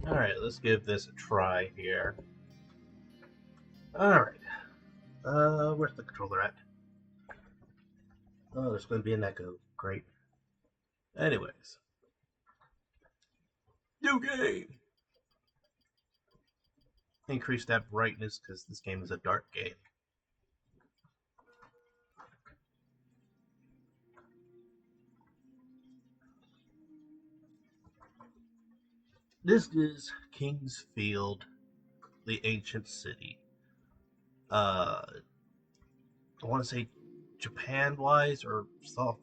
Alright, let's give this a try here. Alright. Where's the controller at? Oh, there's going to be an echo. Great. Anyways. New game! Increase that brightness because this game is a dark game. This is King's Field, the ancient city. I want to say Japan-wise or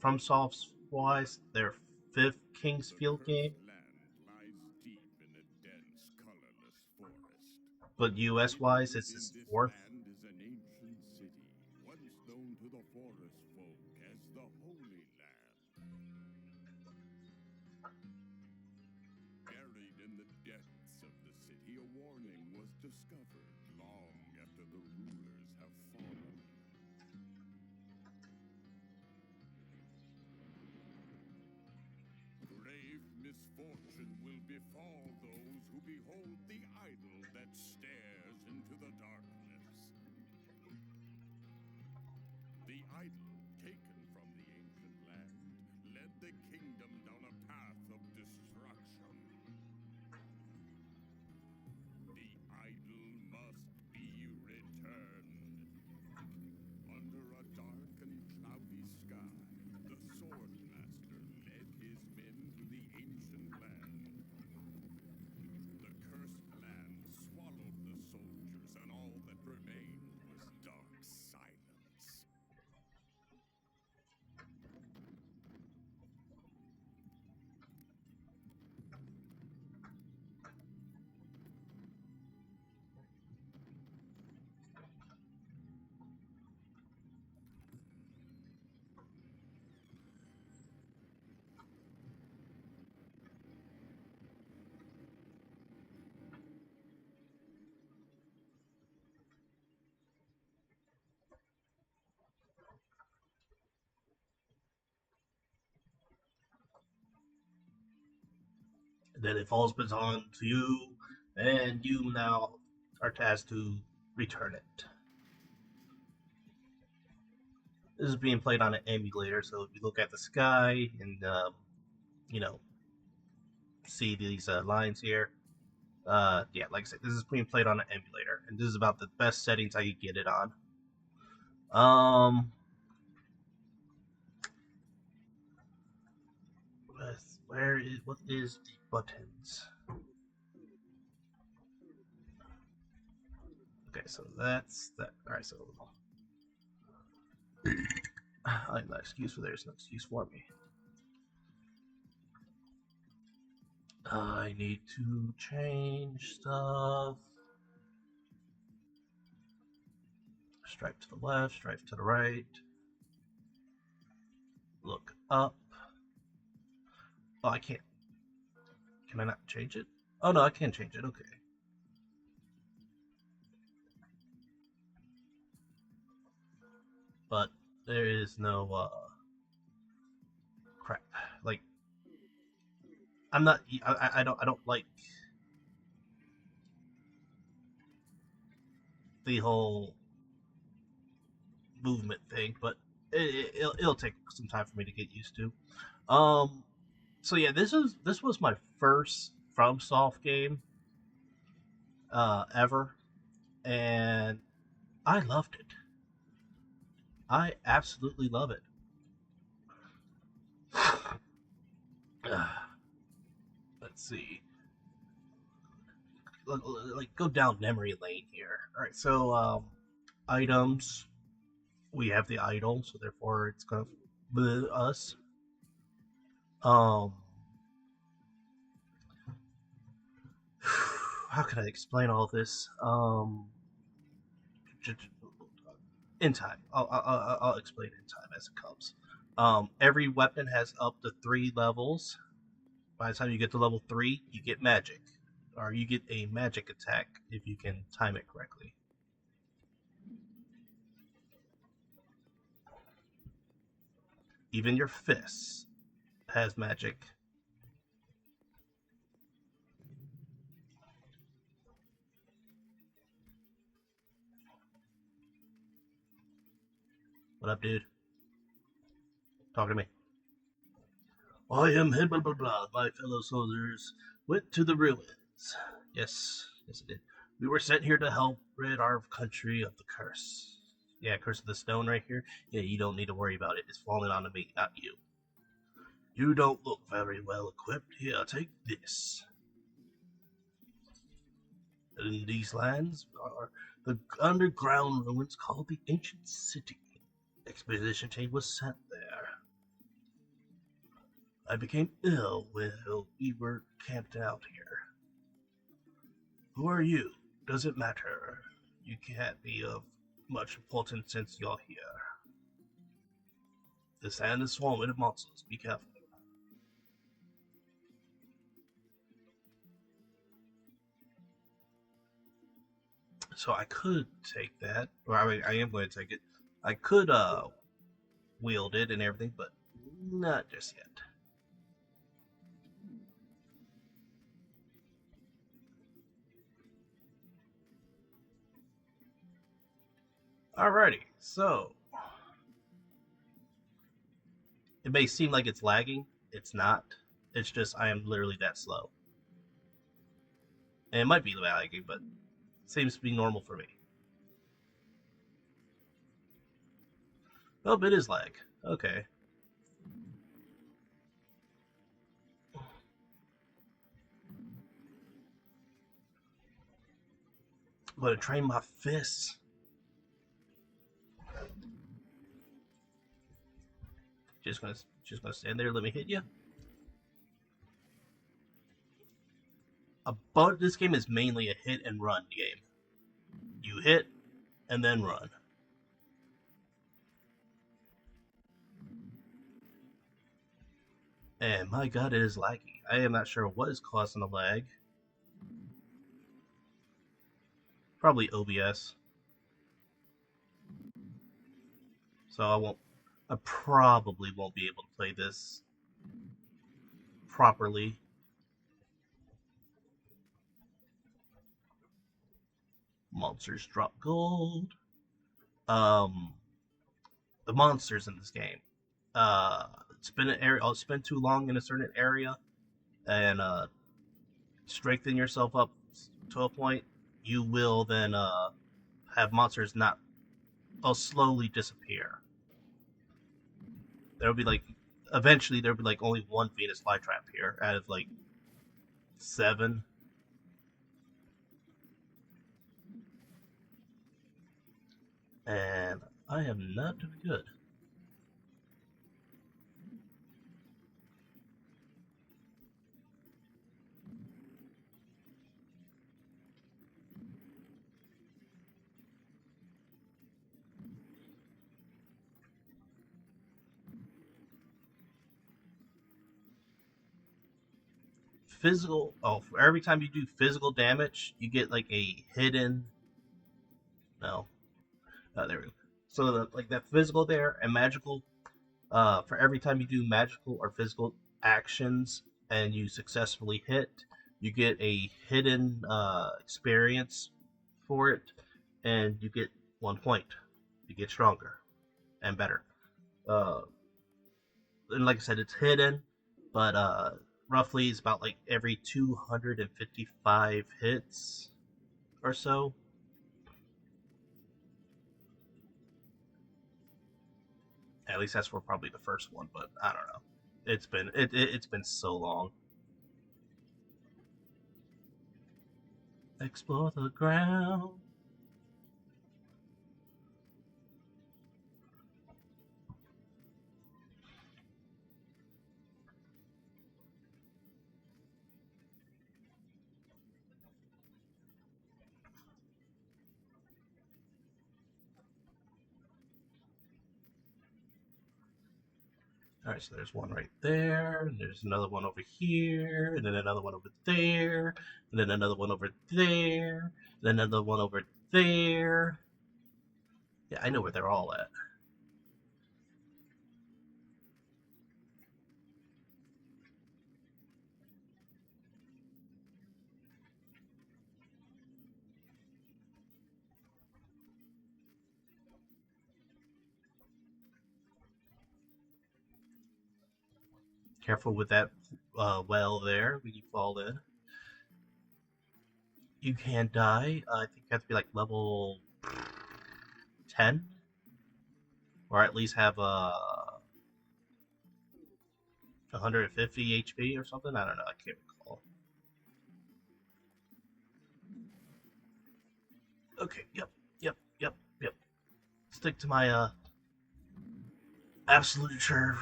FromSoft-wise, their fifth King's Field game. But US-wise, it's his fourth. Then it falls baton to you, and you now are tasked to return it. This is being played on an emulator, so if you look at the sky and you know see these lines here, yeah, like I said, this is being played on an emulator, and this is about the best settings I could get it on. Um, what is the buttons? Okay, so that's that. All right, so I have no excuse for there's no excuse for me. I need to change stuff. Stripe to the left, stripe to the right. Look up. Oh, I can't. Can I not change it? Oh no, I can change it. Okay. But there is no crap. Like I'm not. I don't like the whole movement thing, but it'll take some time for me to get used to. Um. So yeah, this was my first FromSoft game ever, and I loved it. I absolutely love it. Let's see. Like go down memory lane here. All right, so items. We have the idol, so therefore it's gonna be us. Um, how can I explain all this? In time, I'll explain in time as it comes. Every weapon has up to 3 levels. By the time you get to level 3, you get magic, or you get a magic attack if you can time it correctly. Even your fists has magic. What up, dude? Talk to me. I am him, blah blah blah. My fellow soldiers went to the ruins. Yes, it did. We were sent here to help rid our country of the curse. Yeah, curse of the stone right here. Yeah, you don't need to worry about it. It's falling onto me, not you. You don't look very well equipped. Here, take this. In these lands are the underground ruins called the Ancient City. Expedition team was sent there. I became ill while we were camped out here. Who are you? Does it matter? You can't be of much importance since you're here. The sand is swarming with monsters. Be careful. So I could take that, or I am going to take it. I could wield it and everything, but not just yet. Alrighty, so it may seem like it's lagging. It's not. It's just I am literally that slow. And it might be lagging, but it seems to be normal for me. Oh, it is lag. Okay. I'm gonna train my fists. Just gonna stand there. Let me hit you. But this game is mainly a hit and run game. You hit and then run. And my god, it is laggy. I am not sure what is causing the lag. Probably OBS. So I probably won't be able to play this properly. Monsters drop gold. The monsters in this game. Spend too long in a certain area, and strengthen yourself up to a point. You will then have monsters not. They'll slowly disappear. There'll be like eventually there'll be like only one Venus flytrap here out of like 7. And I am not doing good. Physical. Oh, for every time you do physical damage, you get like a hidden. No, there we go. So like that physical there and magical. For every time you do magical or physical actions and you successfully hit, you get a hidden experience for it, and you get 1 point. You get stronger and better. Uh, and like I said, it's hidden, but roughly it's about like every 255 hits or so. At least that's for probably the first one, but I don't know. It's been so long. Explore the ground. All right, so there's one right there, and there's another one over here, and then another one over there, and then another one over there, and then another one over there. Yeah, I know where they're all at. Careful with that well there when you fall in. You can die. I think you have to be like level 10, or at least have 150 HP or something. I don't know. I can't recall. Okay. Yep. Yep. Yep. Yep. Stick to my absolute sure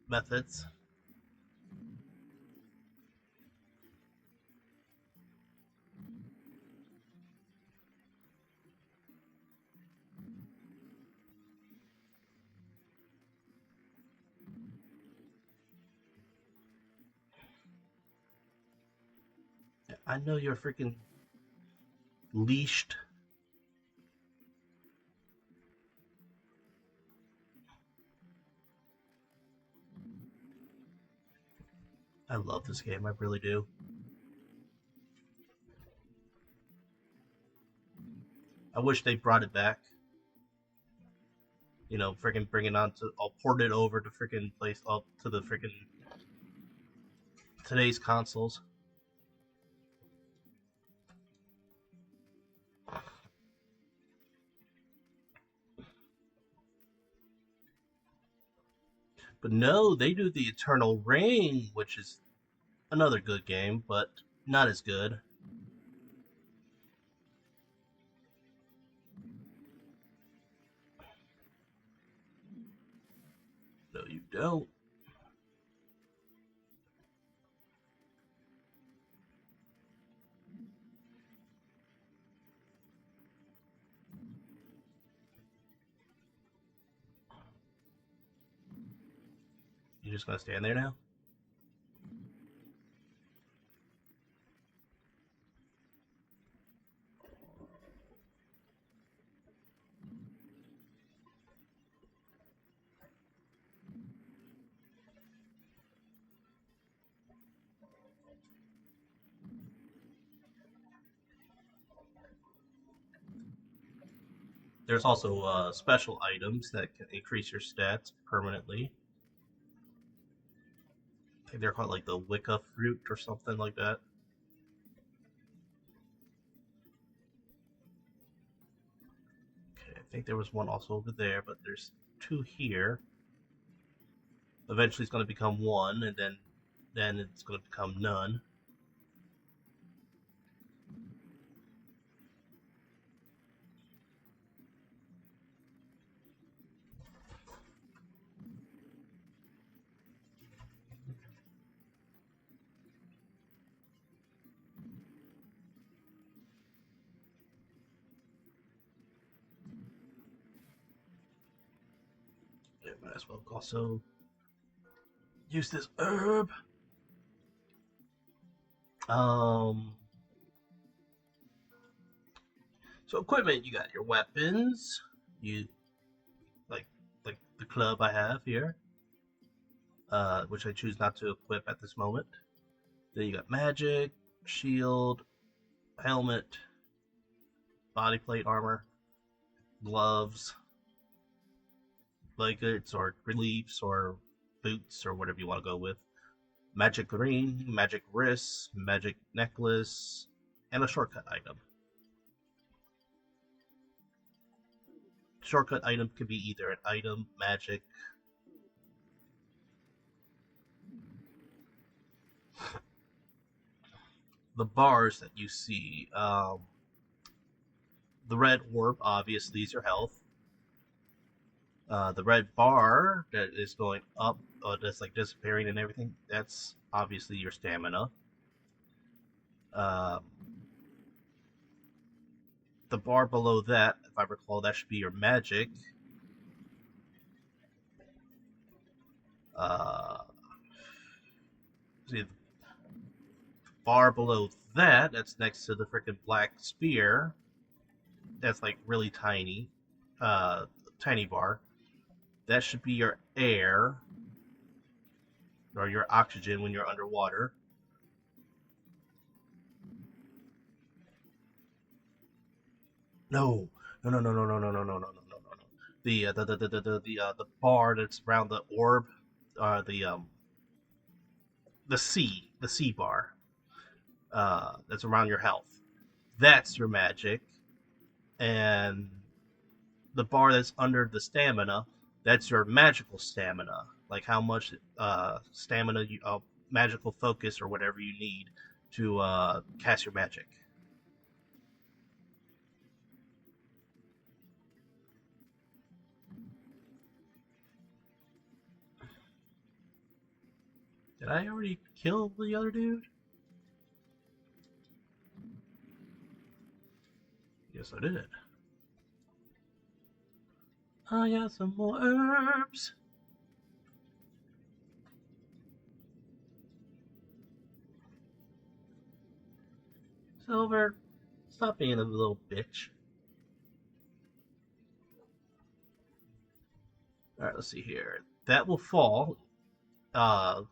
methods. I know you're freaking leashed. I love this game. I really do. I wish they brought it back. You know, freaking bring it on to. I'll port it over to freaking place up to the freaking today's consoles. But no, they do the Eternal Ring, which is another good game, but not as good. No, you don't. You're just gonna stand there now? There's also special items that can increase your stats permanently. I think they're called like the Wicca fruit or something like that. Okay, I think there was one also over there, but there's two here. Eventually, it's going to become one, and then it's going to become none. Yeah, might as well also use this herb. Um, so equipment, you got your weapons. You like like the club I have here, which I choose not to equip at this moment. Then you got magic, shield, helmet, body plate armor, gloves, blankets or reliefs or boots or whatever you want to go with. Magic ring, magic wrist, magic necklace, and a shortcut item. Shortcut item could be either an item, magic. The bars that you see, the red orb obviously is your health. The red bar that is going up, that's like disappearing and everything, that's obviously your stamina. Uh, the bar below that, if I recall, that should be your magic. Uh, see, the bar below that, that's next to the freaking black spear. That's like really tiny, tiny bar. That should be your air or your oxygen when you're underwater. No, no, no, no, no, no, no, no, no, no, no, no, no. The bar that's around the orb, the the C bar, that's around your health. That's your magic, and the bar that's under the stamina, that's your magical stamina. Like how much stamina you, magical focus or whatever you need to cast your magic. Did I already kill the other dude? Yes, I did. I got some more herbs. Silver, stop being a little bitch. All right, let's see here. That will fall. Uh,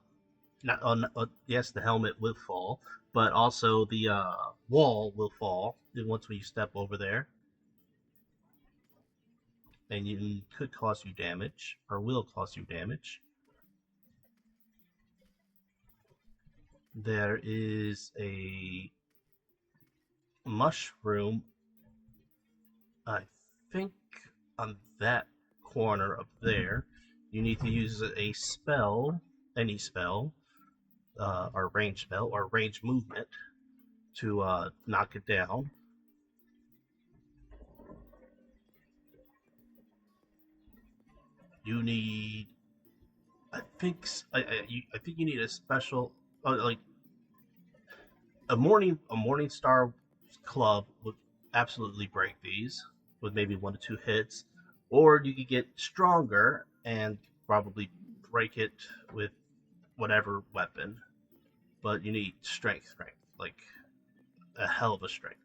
not, yes, the helmet will fall, but also the wall will fall once we step over there, and you could cause you damage or will cause you damage. There is a mushroom, I think, on that corner up there. You need to use a spell, any spell, or range spell, or range movement to knock it down. You need, I think, I think you need a special, like a morning star club would absolutely break these with maybe 1 to 2 hits, or you could get stronger and probably break it with whatever weapon. But you need strength, like a hell of a strength.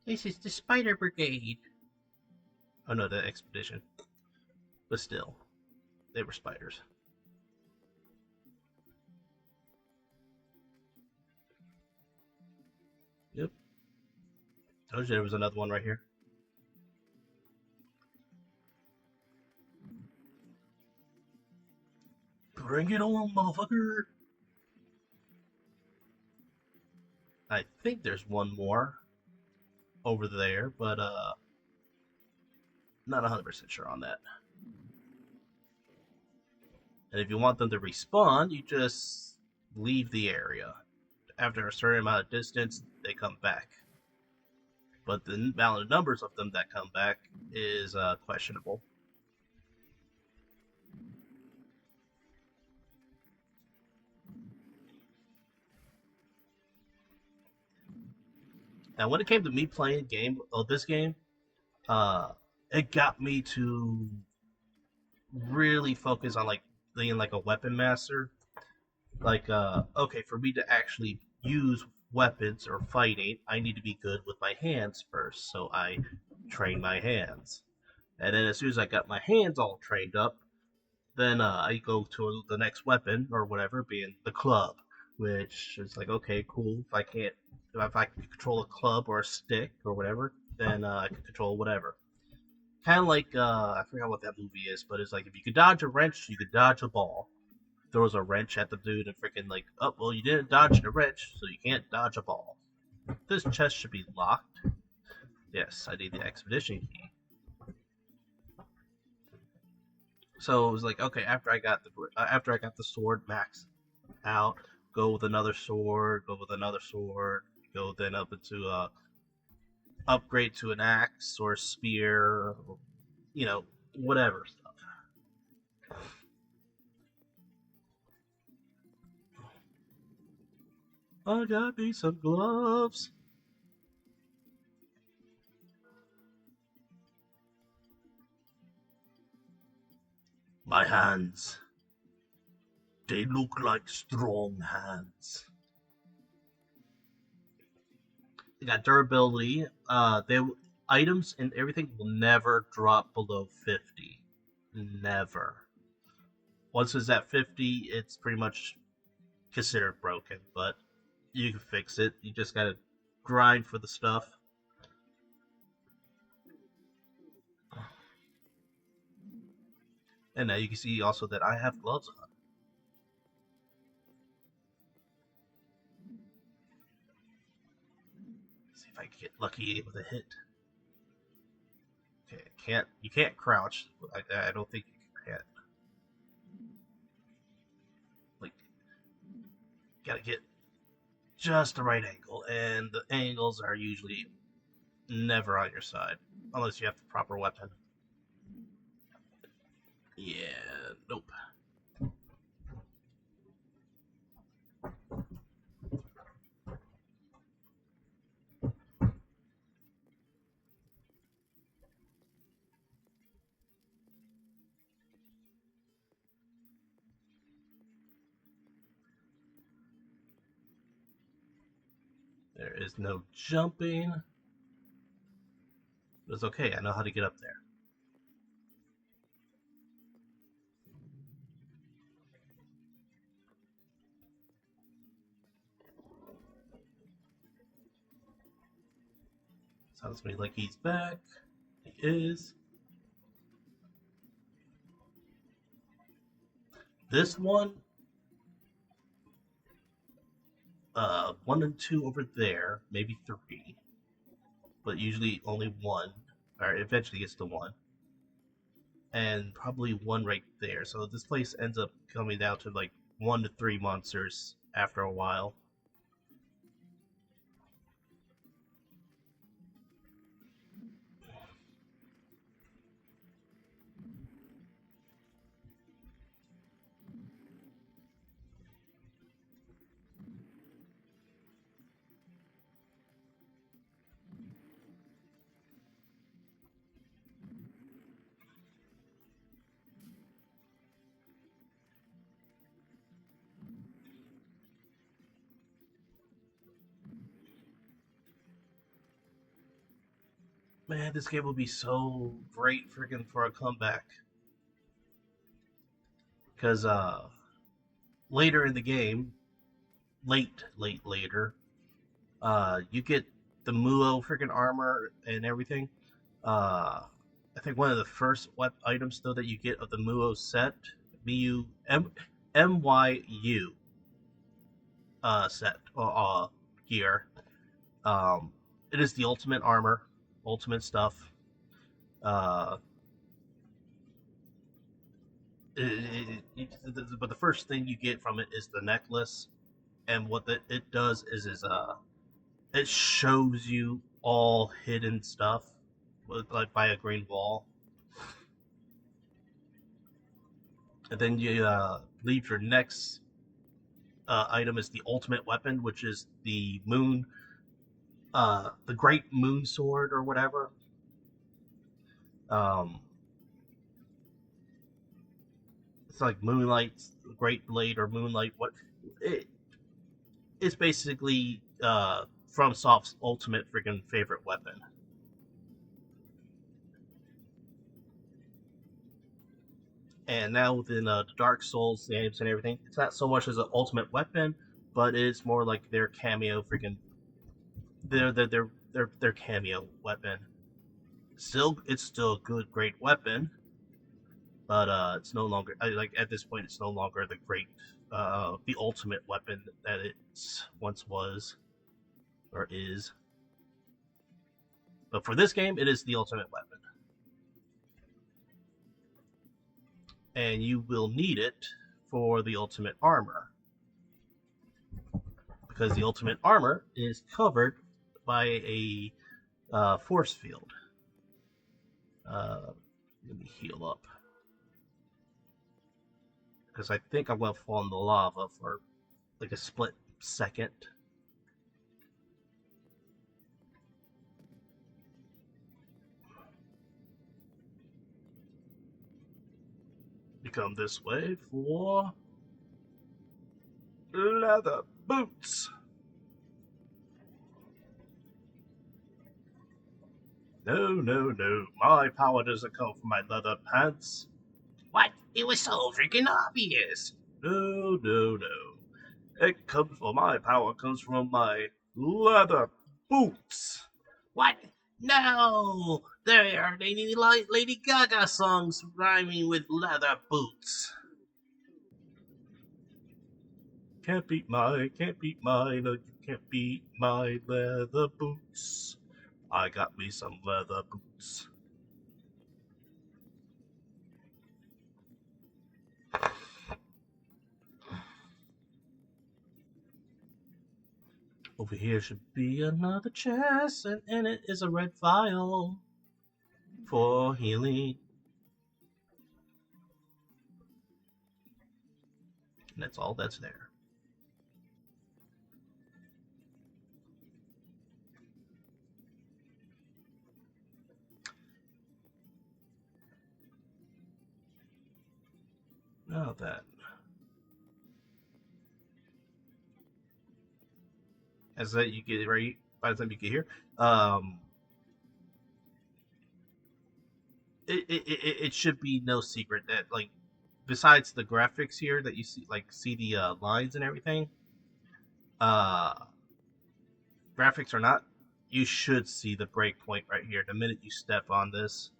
This is the Spider Brigade. Oh no, the expedition. But still, they were spiders. Yep. Told you there was another one right here. Bring it on, motherfucker! I think there's one more over there, but not 100% sure on that. And if you want them to respawn, you just leave the area. After a certain amount of distance, they come back. But the amount of numbers of them that come back is questionable. And when it came to me playing this game, uh, it got me to really focus on like being like a weapon master. Like, okay, for me to actually use weapons or fighting, I need to be good with my hands first. So I train my hands, and then as soon as I got my hands all trained up, then I go to the next weapon or whatever, being the club, which is like, okay, cool. If I can control a club or a stick or whatever, then I can control whatever. Kind of like I forgot what that movie is, but it's like if you could dodge a wrench, you could dodge a ball. Throws a wrench at the dude and freaking like, oh well, you didn't dodge the wrench, so you can't dodge a ball. This chest should be locked. Yes, I need the expedition key. So it was like, okay, after I got the sword maxed out, go with another sword, go with another sword, go then up into upgrade to an axe or a spear, you know, whatever stuff. I got me some gloves. My hands. They look like strong hands. They got durability. They items and everything will never drop below 50. Never. Once it's at 50, it's pretty much considered broken, but you can fix it. You just gotta grind for the stuff. And now you can see also that I have gloves on. See if I can get lucky with a hit. Okay, you can't crouch. I don't think you can. Like, gotta get just the right angle, and the angles are usually never on your side, unless you have the proper weapon. Yeah, nope. There is no jumping. But it's okay, I know how to get up there. Sounds to me like he's back. He is. This one, 1 and 2 over there, maybe 3, but usually only 1, or eventually gets to 1, and probably 1 right there. So this place ends up coming down to like 1 to 3 monsters after a while. Man, this game will be so great freaking for a comeback. Because later in the game, later, you get the Muo freaking armor and everything. I think one of the first items though that you get of the Muo set, Miu MYU set gear. It is the ultimate armor, ultimate stuff. Uh, but the first thing you get from it is the necklace, and what it does is it shows you all hidden stuff, like by a green wall, and then you leave your next item is the ultimate weapon, which is the Great Moon Sword or whatever. Um, it's like Moonlight's Great Blade or Moonlight. It's basically FromSoft's ultimate freaking favorite weapon. And now within the Dark Souls games and everything, it's not so much as an ultimate weapon, but it's more like their cameo freaking their cameo weapon. It's still a good, great weapon, but it's no longer like at this point. It's no longer the ultimate weapon that it once was or is. But for this game, it is the ultimate weapon, and you will need it for the ultimate armor because the ultimate armor is covered by a force field. Let me heal up because I think I'm gonna fall in the lava for like a split second. You come this way for leather boots. No. My power doesn't come from my leather pants. What? It was so freaking obvious. No. It comes from my power comes from my leather boots. What? No! There are Lady Gaga songs rhyming with leather boots. No, you can't beat my leather boots. I got me some leather boots. Over here should be another chest, and in it is a red vial for healing. And that's all that's there. Now then, as that you get right by the time you get here, um, it should be no secret that like besides the graphics here that you see see the lines and everything, uh, graphics or not, you should see the breakpoint right here. The minute you step on this,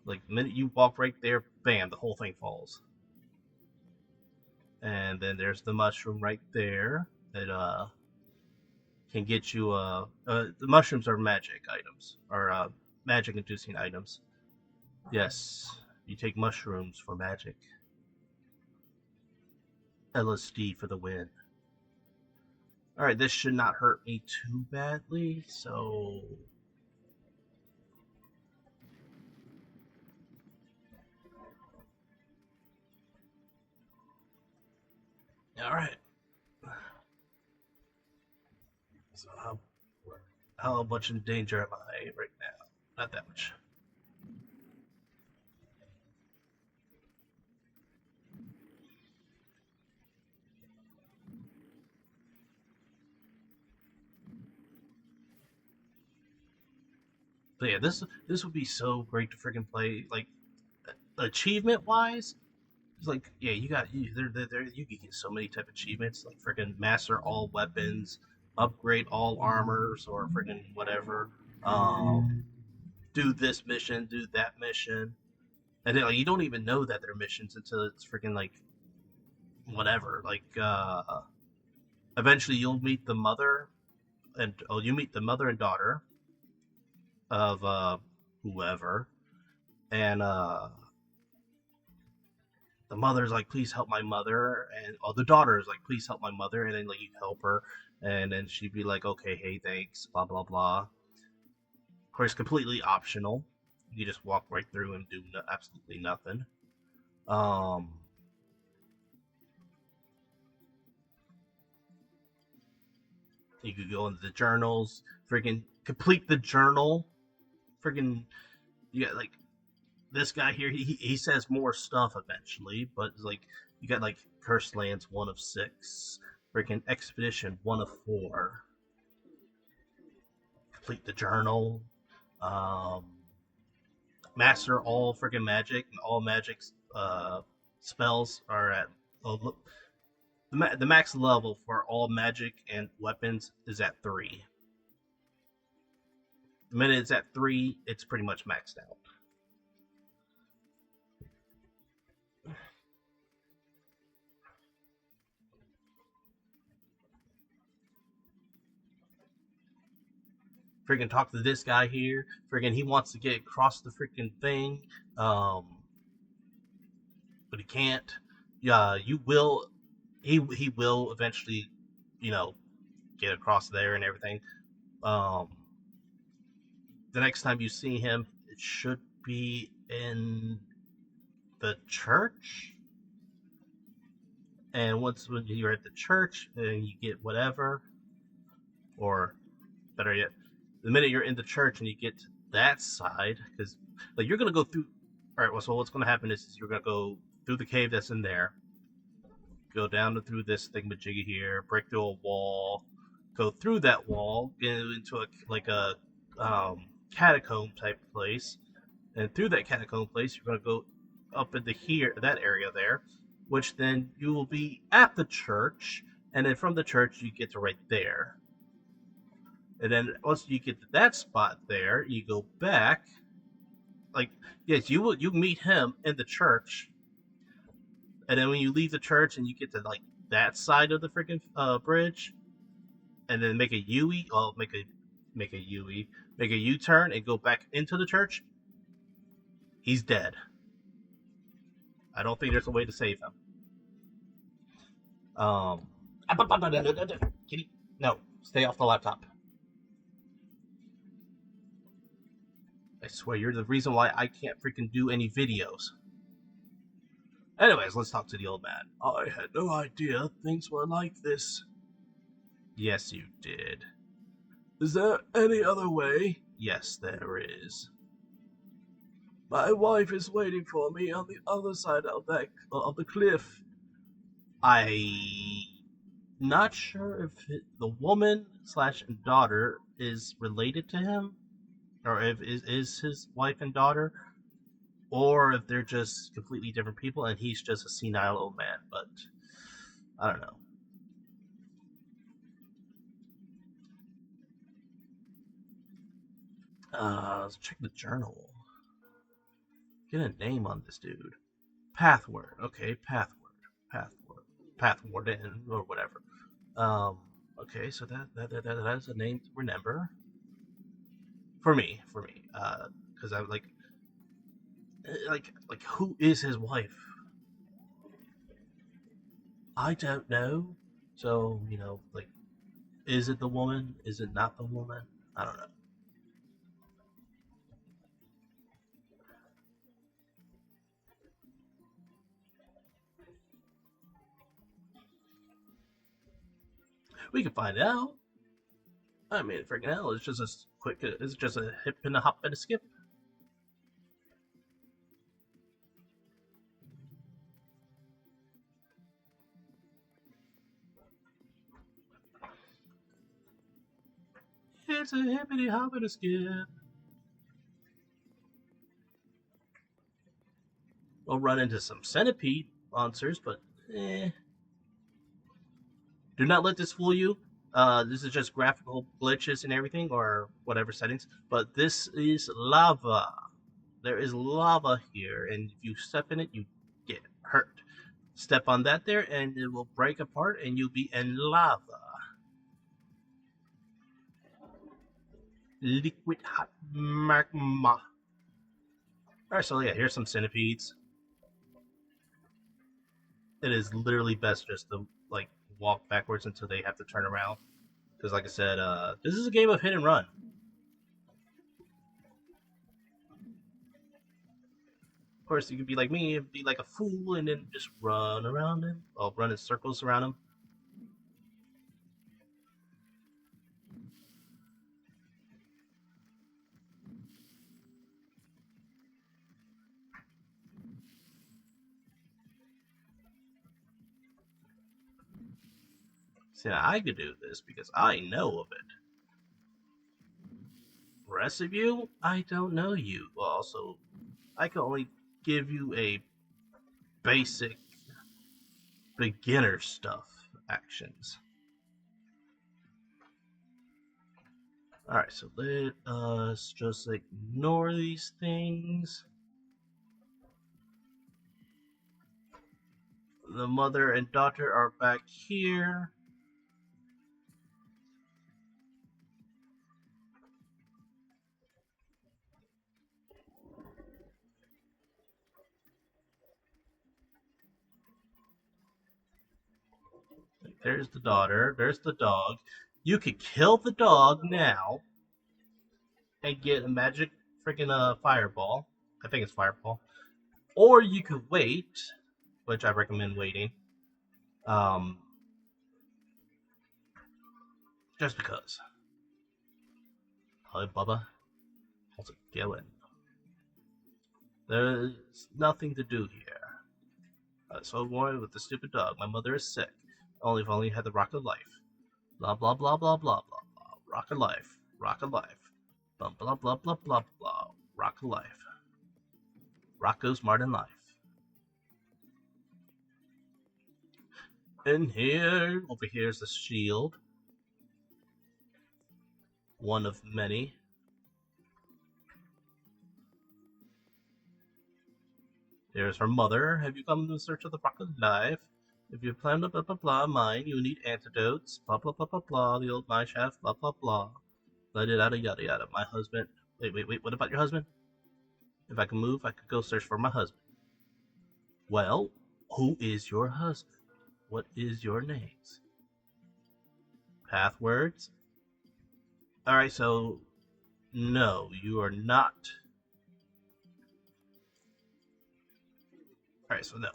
like the minute you walk right there, bam, the whole thing falls. And then there's the mushroom right there that can get you the mushrooms are magic items or magic inducing items. Yes, you take mushrooms for magic. LSD for the win. All right, this should not hurt me too badly, so all right. So how much in danger am I right now? Not that much. But yeah, this would be so great to freaking play. Like achievement wise, it's like yeah, you got you can get so many type of achievements like freaking master all weapons, upgrade all armors, or freaking whatever. Do this mission, do that mission, and then like you don't even know that they're missions until it's freaking like whatever. Like eventually you'll meet the mother and you meet the mother and daughter of whoever, and the mother's like, "Please help my mother," and the daughter is like, "Please help my mother," and then like you help her, and then she'd be like, "Okay, hey, thanks," blah blah blah. Of course, completely optional. You just walk right through and do absolutely nothing. Um, you could go into the journals, freaking complete the journal, freaking. You got like this guy here. He says more stuff eventually, but it's like you got like Cursed Lands 1 of 6, freaking Expedition 1 of 4. Complete the journal. Um, master all freaking magic, and all magic spells are at the max level for all magic and weapons is at 3. The minute it's at 3, it's pretty much maxed out. Freaking talk to this guy here. Freaking he wants to get across the freaking thing, um, but he can't. Yeah, you will. He will eventually, you know, get across there and everything. Um, the next time you see him, it should be in the church. And once when you're at the church, then you get whatever, or better yet, the minute you're in the church and you get to that side, because like you're gonna go through. All right, well, so what's gonna happen is you're gonna go through the cave that's in there, go down through this thingamajiggy here, break through a wall, go through that wall, get into a catacomb type place, and through that catacomb place, you're gonna go up into here, that area there, which then you will be at the church, and then from the church you get to right there. And then once you get to that spot there, you go back. Like, yes, you meet him in the church, and then when you leave the church and you get to like that side of the freaking bridge, and then make a U-E, well, make a U-E, make a U-turn and go back into the church, he's dead. I don't think there's a way to save him. Um, Kitty, no, stay off the laptop. I swear, you're the reason why I can't freaking do any videos. Anyways, let's talk to the old man. I had no idea things were like this. Yes, you did. Is there any other way? Yes, there is. My wife is waiting for me on the other side of the cliff. I not sure if the woman slash daughter is related to him, or if is his wife and daughter, or if they're just completely different people and he's just a senile old man. But I don't know. Let's check the journal. Get a name on this dude. Pathward. Okay, Pathward. Pathward. Pathwarden or whatever. Okay, so that is a name to remember. For me. Because I'm like who is his wife? I don't know. So, like, is it the woman? Is it not the woman? I don't know. We can find out. I mean, freaking hell, it's just a quick, it's just a hip and a hop and a skip. It's a hippity hop and a skip. We'll run into some centipede monsters, but eh. Do not let this fool you. This is just graphical glitches and everything, or whatever settings. But this is lava. There is lava here, and if you step in it, you get hurt. Step on that there, and it will break apart, and you'll be in lava. Liquid hot magma. Alright, so yeah, here's some centipedes. It is literally best just to like walk backwards until they have to turn around. Because like I said, this is a game of hit and run. Of course, you could be like me and be like a fool and then just run around him. Well, run in circles around him. See, now I could do this because I know of it. The rest of you, I don't know you. Well, also, I can only give you a basic beginner stuff actions. Alright, so let us just ignore these things. The mother and daughter are back here. There's the daughter. There's the dog. You could kill the dog now and get a magic freaking fireball. I think it's fireball. Or you could wait, which I recommend waiting. Um, just because. Hi, Bubba. How's it going? There's nothing to do here. So worried with the stupid dog. My mother is sick. Only if only had the rock of life. Blah blah blah blah blah blah blah. Rock of life. Rock of life. Blah blah blah blah blah blah. Rock of life. Rocco's Martin life. And here, over here is the shield. One of many. Here's her mother. Have you come in search of the rock of life? If you plan blah blah blah blah mine, you need antidotes. Blah blah blah blah blah. The old mine shaft. Blah blah blah. Yada yada yada yada. My husband. Wait. What about your husband? If I could move, I could go search for my husband. Well, who is your husband? What is your names? Pathwords? Alright, so no, you are not. Alright, so no.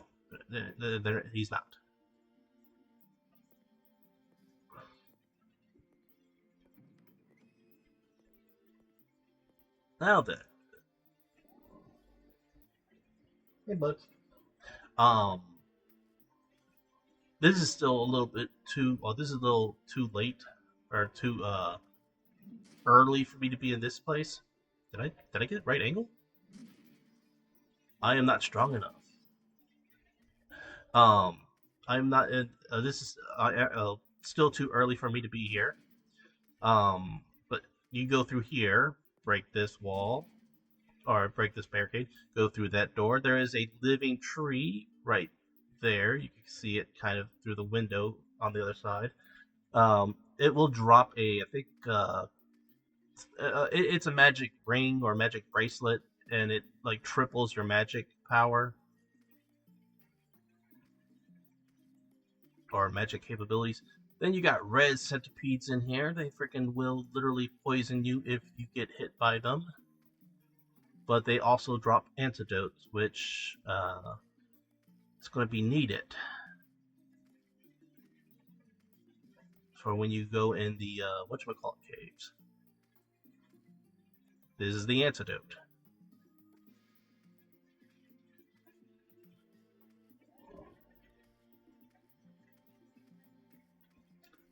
He's not. Now then. Hey, bud. Um, this is still a little bit too. Well, this is a little too late, or too early for me to be in this place. Did I get it right angle? I am not strong enough. Um, I'm not. This is still too early for me to be here. But you go through here, break this wall, or break this barricade, go through that door. There is a living tree right there. You can see it kind of through the window on the other side. It will drop I think it's a magic ring or magic bracelet, and it like triples your magic power or magic capabilities. Then you got red centipedes in here. They freaking will literally poison you if you get hit by them. But they also drop antidotes, which is going to be needed for when you go in the whatchamacallit caves. This is the antidote.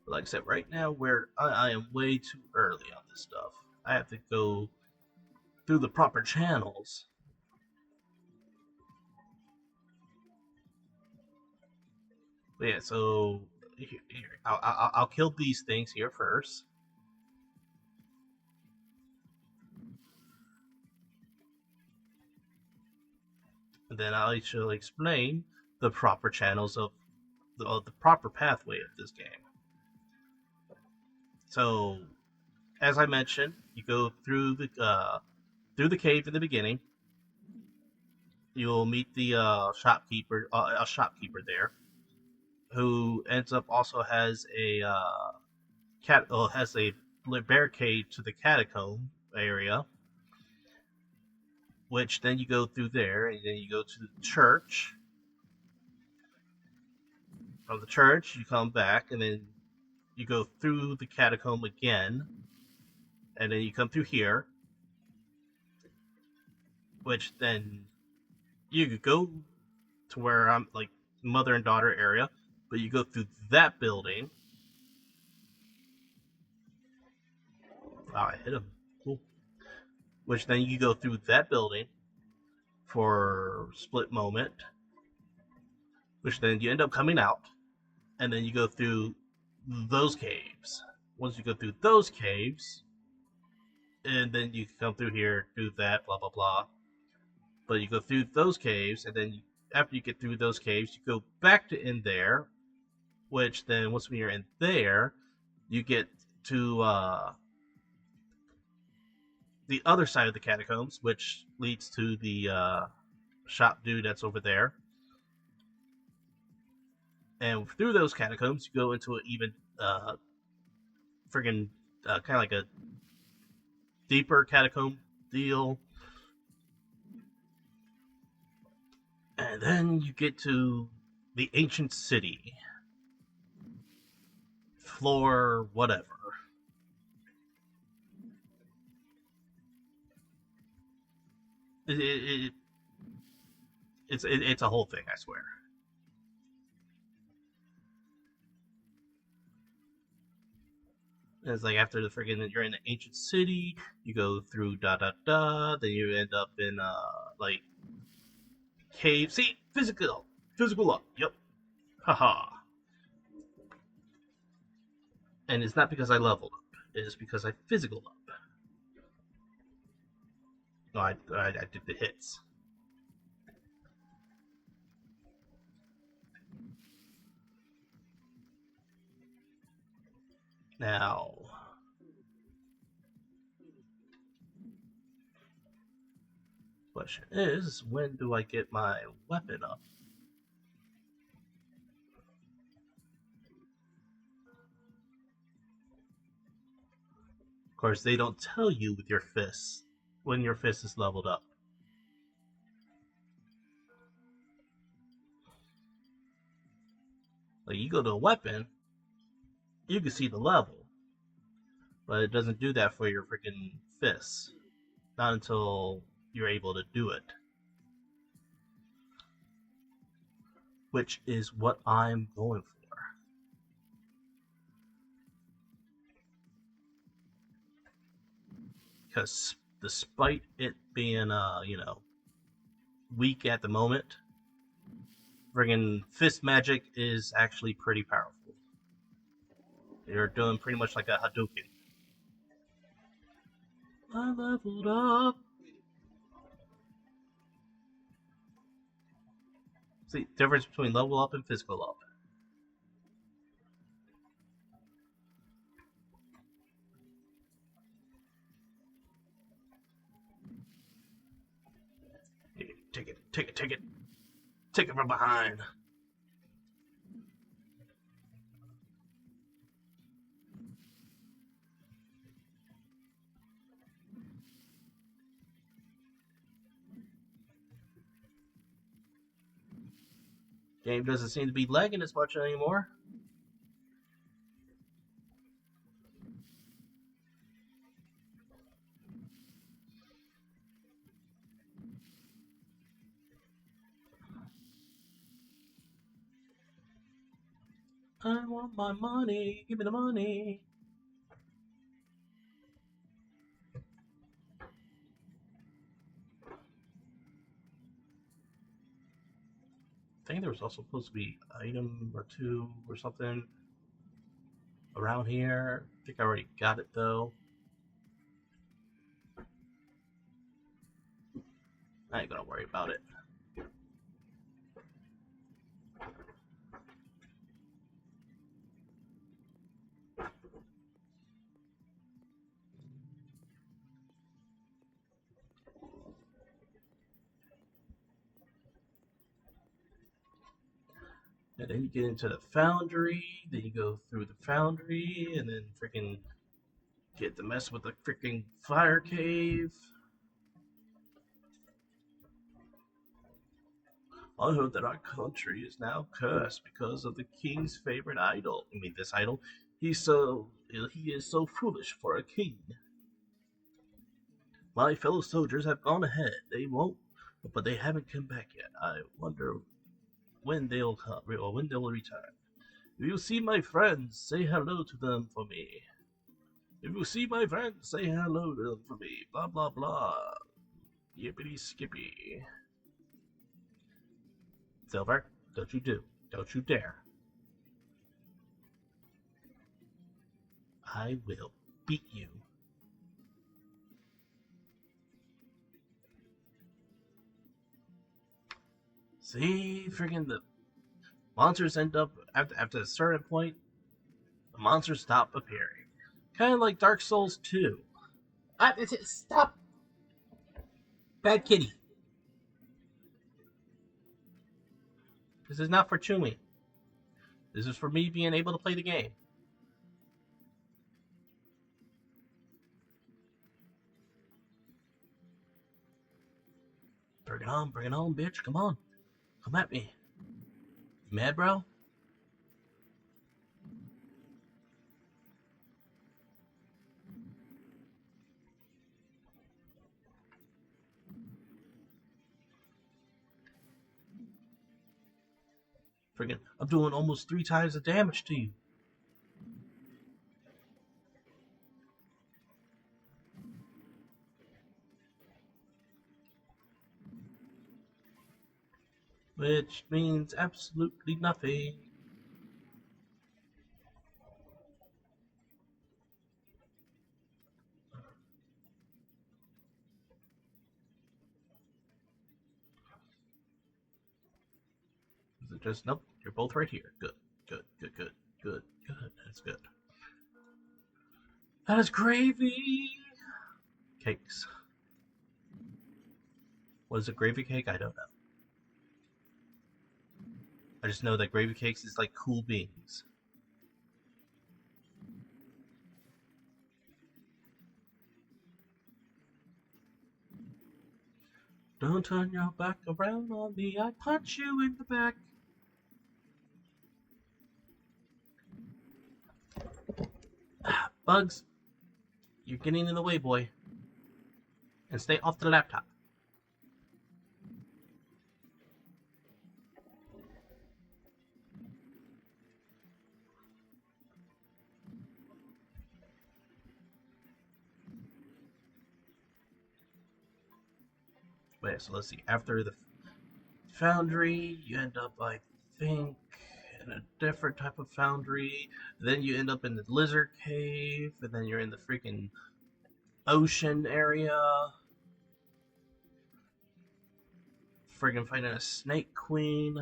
But like I said, right now I am way too early on this stuff. I have to go through the proper channels. But yeah, so here, I'll kill these things here first. And then I shall explain the proper channels of the proper pathway of this game. So, as I mentioned, you go through the cave in the beginning. You'll meet the shopkeeper, a shopkeeper there, who ends up also has a has a barricade to the catacomb area, which then you go through there, and then you go to the church. From the church, you come back, and then you go through the catacomb again, and then you come through here, which then you could go to where I'm like mother and daughter area, but you go through that building. Oh, I hit him. Cool. Which then you go through that building for split moment, which then you end up coming out, and then you go through those caves. Once you go through those caves, and then you come through here, do that, blah blah blah. But you go through those caves, and then after you get through those caves, you go back to in there, which then once you're in there, you get to the other side of the catacombs, which leads to the shop dude that's over there. And through those catacombs, you go into an even friggin' kind of like a deeper catacomb deal. And then you get to the ancient city. Floor, whatever. It's a whole thing, I swear. And it's like after the friggin' you're in the ancient city, you go through then you end up in like cave. See, physical up. Yep. Haha. And it's not because I leveled up. It is because I physical up. No, I did the hits. Now, question is, when do I get my weapon up? Of course, they don't tell you with your fists when your fist is leveled up. Like, you go to a weapon, you can see the level, but it doesn't do that for your freaking fists. Not until you're able to do it. Which is what I'm going for. Because despite it being, weak at the moment, friggin' fist magic is actually pretty powerful. You're doing pretty much like a Hadouken. I leveled up. See, difference between level up and physical up. Take it, take it, take it. Take it from behind. Game doesn't seem to be lagging as much anymore. I want my money. Give me the money. I think there was also supposed to be an item or two or something around here. I think I already got it though. I ain't gonna worry about it. And then you get into the foundry, then you go through the foundry, and then freaking get to mess with the freaking fire cave. I heard that our country is now cursed because of the king's favorite idol. I mean, this idol. He is so foolish for a king. My fellow soldiers have gone ahead. They won't, but they haven't come back yet. I wonder when they'll come or when they'll return. If you see my friends, say hello to them for me. If you see my friends, say hello to them for me. Blah blah blah. Yippity skippy. Silver, don't you dare. I will beat you. See, friggin' the monsters end up after a certain point. The monsters stop appearing, kind of like Dark Souls 2. Stop, bad kitty. This is not for Chumi. This is for me being able to play the game. Bring it on, bitch. Come on. Come at me. You mad, bro? Friggin', I'm doing almost 3 times the damage to you. Which means absolutely nothing. Is it just nope? You're both right here. Good, good, good, good, good, good. That's good. That is gravy cakes. What is a gravy cake? I don't know. I just know that gravy cakes is like cool beans. Don't turn your back around on me. I punch you in the back. Bugs, you're getting in the way, boy. And stay off the laptop. Wait, so let's see. After the foundry, you end up, I think, in a different type of foundry. Then you end up in the lizard cave, and then you're in the freaking ocean area. Friggin' fighting a snake queen.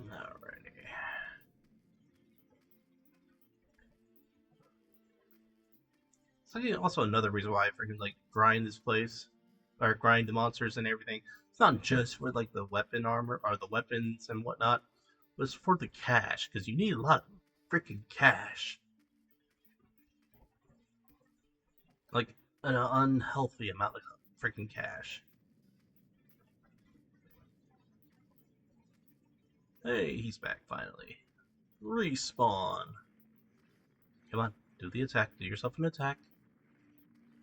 Alrighty. So also another reason why I freaking like grind this place, or grind the monsters and everything. It's not just for like the weapon armor or the weapons and whatnot, but it's for the cash because you need a lot of freaking cash, like an unhealthy amount of freaking cash. Hey, he's back finally. Respawn. Come on, do the attack. Do yourself an attack,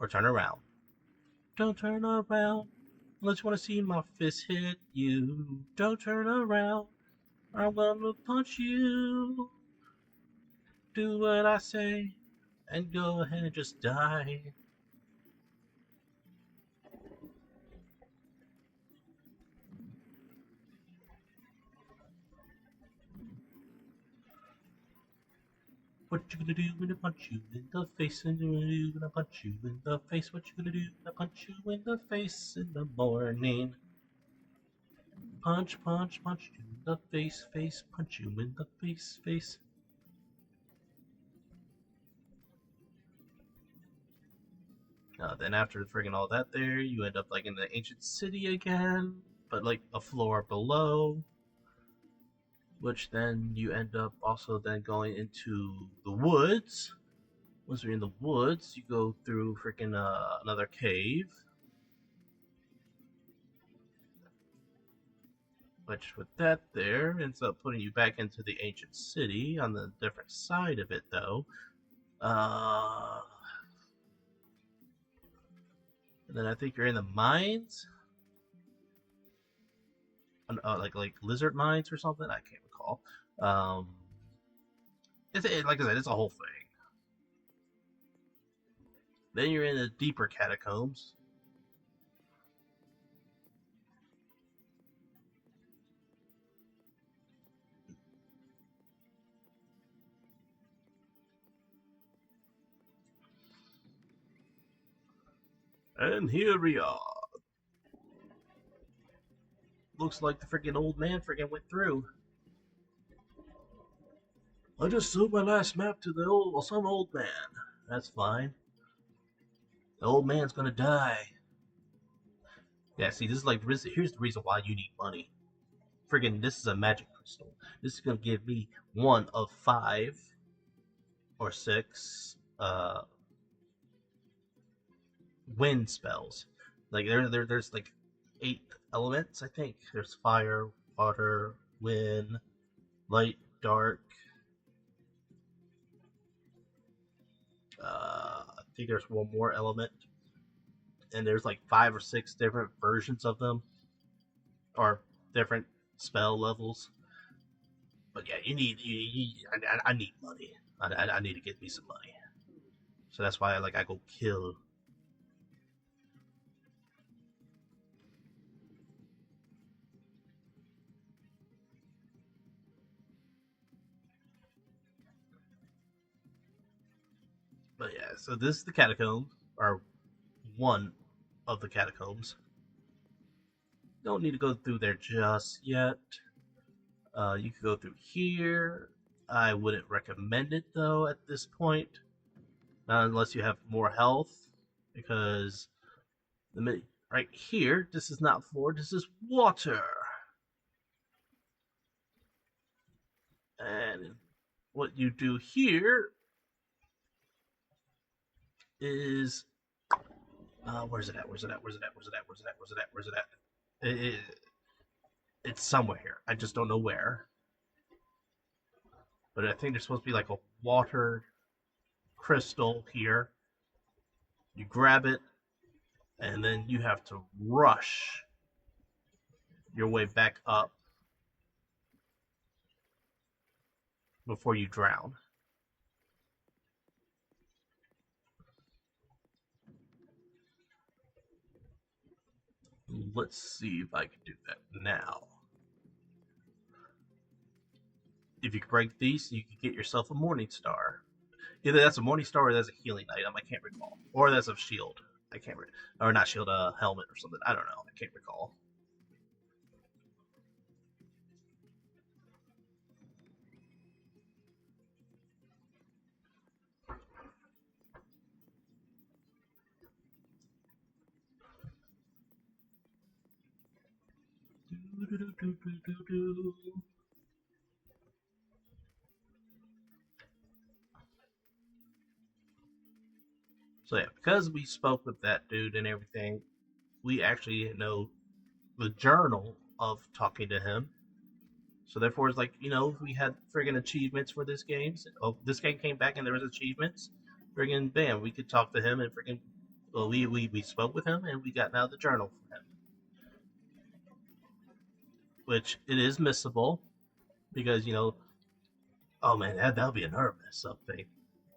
or turn around. Don't turn around unless you want to see my fist hit you. Don't turn around. I'm gonna punch you. Do what I say and go ahead and just die. What you gonna do when I punch you in the face? And you gonna do when I punch you in the face? What you gonna do when I punch you in the face in the morning? Punch, punch, punch you in the face, face, punch you in the face, face. Then after friggin' all that there, you end up like in the ancient city again, but like a floor below. Which then you end up also then going into the woods. Once you're in the woods, you go through freaking another cave. Which with that there ends up putting you back into the ancient city on the different side of it though. And then I think you're in the mines. Like lizard mines or something. I can't recall. Like I said, it's a whole thing. Then you're in the deeper catacombs. And here we are. Looks like the freaking old man freaking went through. I just sold my last map to some old man. That's fine. The old man's gonna die. Yeah, see, this is like here's the reason why you need money. Friggin', this is a magic crystal. This is gonna give me one of 5 or 6 wind spells. Like there's like 8 elements, I think. There's fire, water, wind, light, dark. I think there's one more element, and there's like 5 or 6 different versions of them, or different spell levels. But yeah, I need money. I need to get me some money. So that's why I go kill. so this is the catacomb, or one of the catacombs. Don't need to go through there just yet. You could go through here. I wouldn't recommend it though at this point, not unless you have more health, because right here, this is not floor, this is water. And what you do here is where's it at? Where's it at? Where's it at? Where's it at? Where's it at? Where's it at? Where's it at? It's somewhere here. I just don't know where. But I think there's supposed to be like a water crystal here. You grab it, and then you have to rush your way back up before you drown. Let's see if I can do that now. If you can break these, you can get yourself a Morning Star. Either that's a Morning Star or that's a healing item. I can't recall. Or that's a shield. I can't or not shield, a helmet or something. I don't know. I can't recall. So yeah, because we spoke with that dude and everything, we actually know the journal of talking to him. So therefore, it's like, if we had friggin' achievements for this game. Oh, this game came back and there was achievements. Friggin' bam, we could talk to him and friggin'. Well, we spoke with him and we got now the journal from him, which it is missable because oh man, that'll be another mess up thing.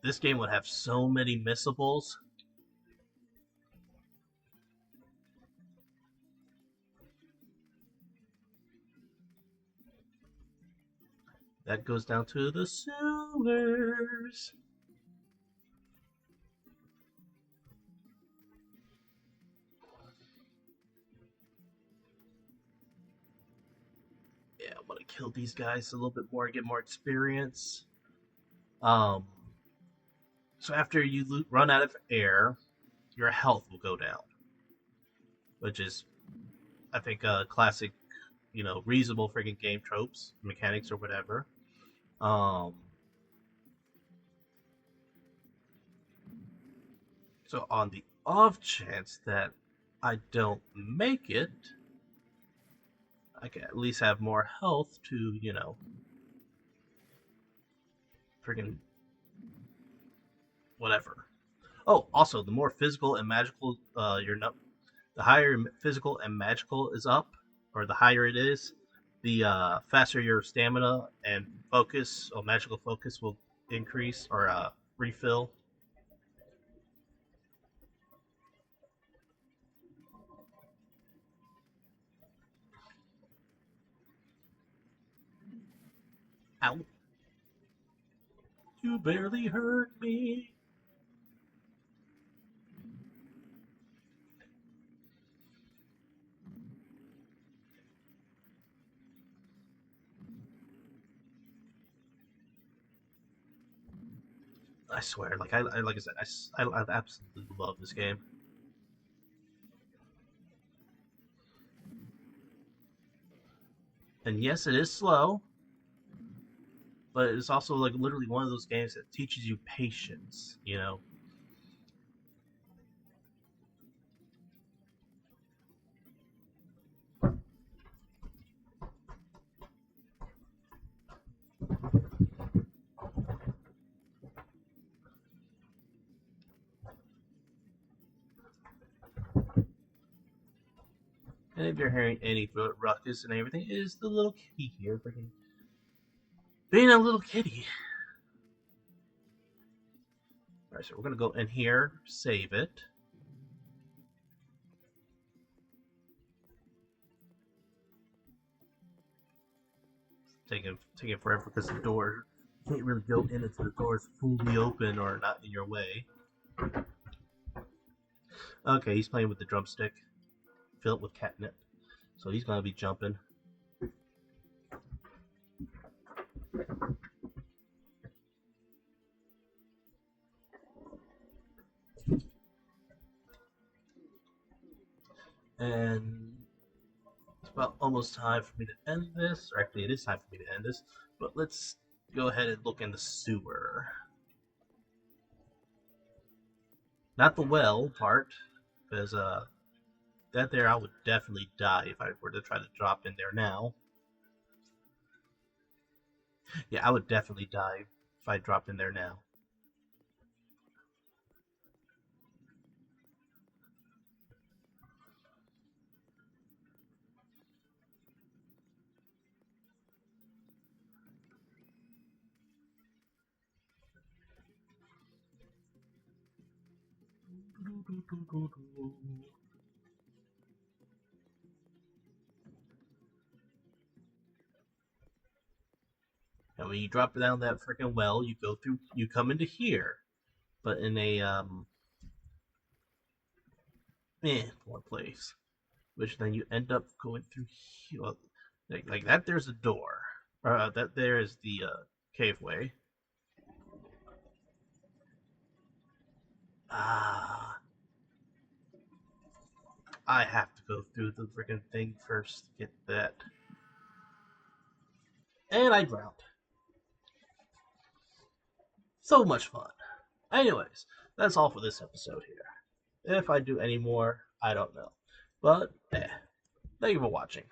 This game would have so many missables. That goes down to the sewers. Yeah, I want to kill these guys a little bit more, get more experience. Um, so after you run out of air, your health will go down, which is, I think, a classic, reasonable freaking game tropes, mechanics, or whatever. Um, so on the off chance that I don't make it, I can at least have more health to, freaking whatever. Oh, also, the more physical and magical the higher physical and magical is up, or the higher it is, the faster your stamina and focus or magical focus will increase or refill. Ow! You barely hurt me. I swear, like like I said, I absolutely love this game. And yes, it is slow, but it's also like literally one of those games that teaches you patience. And if you're hearing any ruckus and everything, it is the little kitty here, freaking being a little kitty. All right, so we're gonna go in here, save it. Taking forever because the door, you can't really go in until the door is fully open or not in your way. Okay, he's playing with the drumstick, filled with catnip. So he's gonna be jumping. And it's about almost time for me to end this. Or actually, it is time for me to end this. But let's go ahead and look in the sewer. Not the well part, because that there I would definitely die if I were to try to drop in there now. Yeah, I would definitely die if I dropped in there now. And when you drop down that freaking well, you go through, you come into here, but in a one place, which then you end up going through here. Well, like that. There's a door. That there is the caveway. Ah, I have to go through the freaking thing first to get that. And I drowned. So much fun. Anyways, that's all for this episode here. If I do any more, I don't know. But, thank you for watching.